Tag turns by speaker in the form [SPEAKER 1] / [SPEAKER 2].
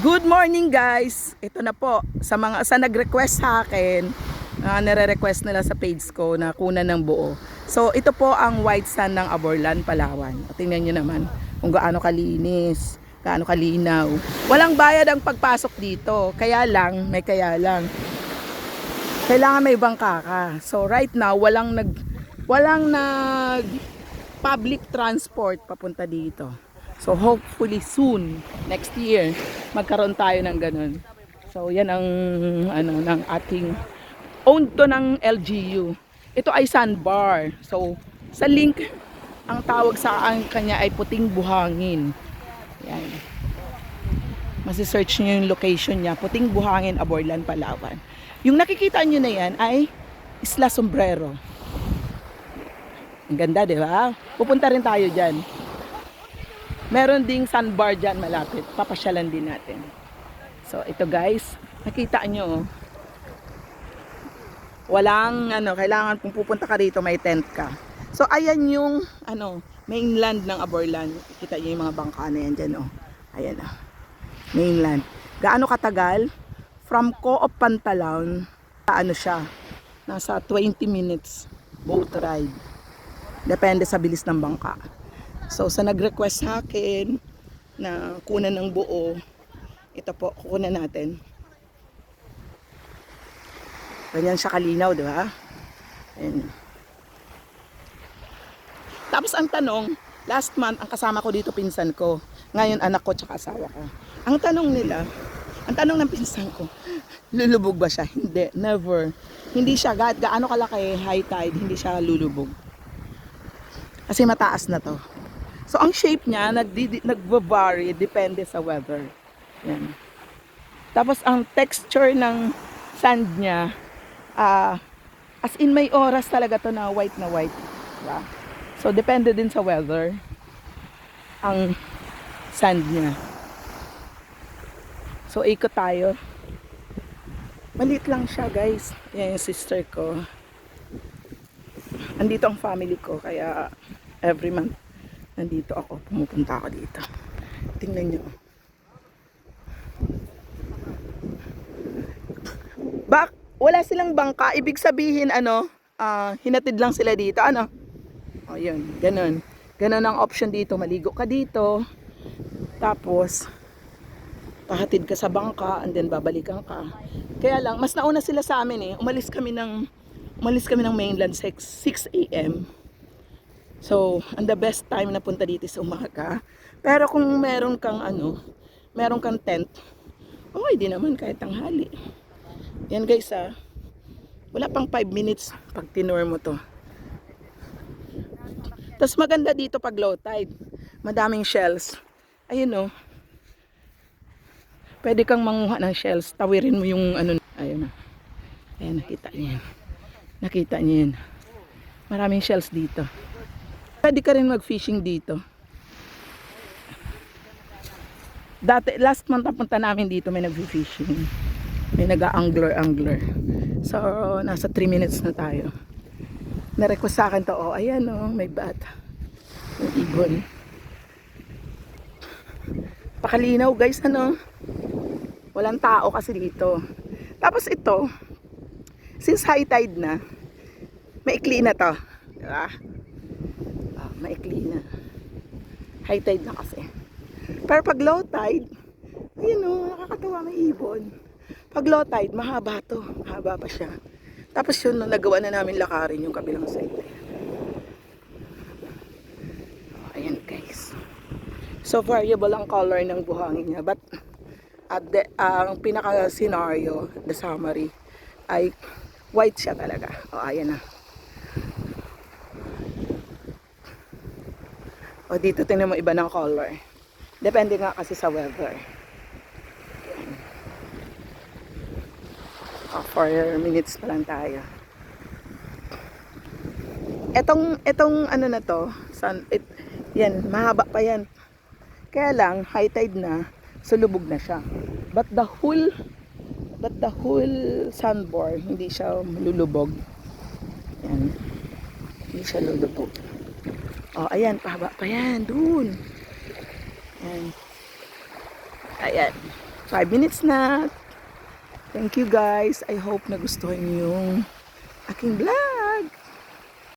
[SPEAKER 1] Good morning guys! Ito na po, sa nag-request sa akin, nire-request nila sa page ko na kunan ng buo. So ito po ang white sand ng Aborlan, Palawan. At tingnan nyo naman kung gaano kalinis, gaano kalinaw. Walang bayad ang pagpasok dito, kaya lang, kailangan may bangka ka. So right now, walang nag public transport papunta dito. So hopefully soon, next year, magkaroon tayo ng ganun. So yan ang ng ating owned to ng LGU. Ito ay sandbar. So sa link, ang tawag sa kanya ay Puting Buhangin. Yan. Masi-search niyo yung location niya, Puting Buhangin, Aborlan, Palawan. Yung nakikita niyo na yan ay Isla Sombrero. Ang ganda, di ba? Pupunta rin tayo dyan. Meron ding sandbar dyan malapit. Papasyalan din natin. So, ito guys. Nakita nyo. Walang, kailangan kung pupunta ka rito, may tent ka. So, ayan yung, mainland ng Aborlan. Kita nyo yung mga bangka na yan dyan, Ayan, mainland. Gaano katagal? From Co-op Pantalon, siya? Nasa 20 minutes boat ride. Depende sa bilis ng bangka. So, sa nag-request sa akin na kunan ng buo, ito po, kukunan natin. Ganyan siya kalinaw, di ba? Ayan. Tapos ang tanong, last month, ang kasama ko dito pinsan ko. Ngayon, anak ko tsaka asawa ko. Ang tanong ng pinsan ko, lulubog ba siya? Hindi, never. Hindi siya, gaano kalaki, high tide, hindi siya lulubog. Kasi mataas na to. So, ang shape niya, nag-vary, depende sa weather. Yan. Tapos, ang texture ng sand niya, as in may oras talaga to na white. Diba? So, depende din sa weather, ang sand niya. So, ikot tayo. Maliit lang siya, guys. Yan yung sister ko. Andito ang family ko, kaya every month, nandito ako, pumupunta ako dito. Tingnan nyo. Wala silang bangka, ibig sabihin, hinatid lang sila dito, O, yun, ganun. Ganun ang option dito, maligo ka dito, tapos, pahatid ka sa bangka, and then babalikan ka. Kaya lang, mas nauna sila sa amin umalis kami ng mainland 6 a.m. So, and the best time na punta dito sa umaga. Pero kung meron kang tent, okay din naman kahit tanghali. Yan guys wala pang 5 minutes pag tinur mo to. Tapos maganda dito pag low tide. Madaming shells. Ayun pwede kang manguha ng shells. Tawirin mo yung ayun Ayan, nakita niyo yan. Maraming shells dito. Pwede ka rin mag-fishing dito. Last month napunta namin dito, may nag-fishing. May nag-angler. So, nasa 3 minutes na tayo. Na-request sa akin to, ayan may bat. Yung ibon. Pakalinaw guys, walang tao kasi dito. Tapos ito, since high tide na, maikli na to. Diba? Maikli na. High tide na kasi. Pero pag low tide, ayun nakakatawa, may ibon. Pag low tide, mahaba to. Mahaba pa siya. Tapos yun, nagawa na namin lakarin yung kabilang side. Ayan guys. So variable ang color ng buhangin niya. But ang pinaka scenario, the summary, ay white siya talaga. Ayan na. O dito tingnan mo iba ng color. Depende nga kasi sa weather. 4 minutes pa lang tayo. Etong na to, yan, mahaba pa yan. Kaya lang, high tide na, sulubog na siya. But the whole sandbar, hindi siya lulubog. Yan. Hindi siya lulubog. Ayan, pahaba pa yan, dun. Ayan. 5 minutes na. Thank you guys. I hope nagustuhan niyo yung aking vlog.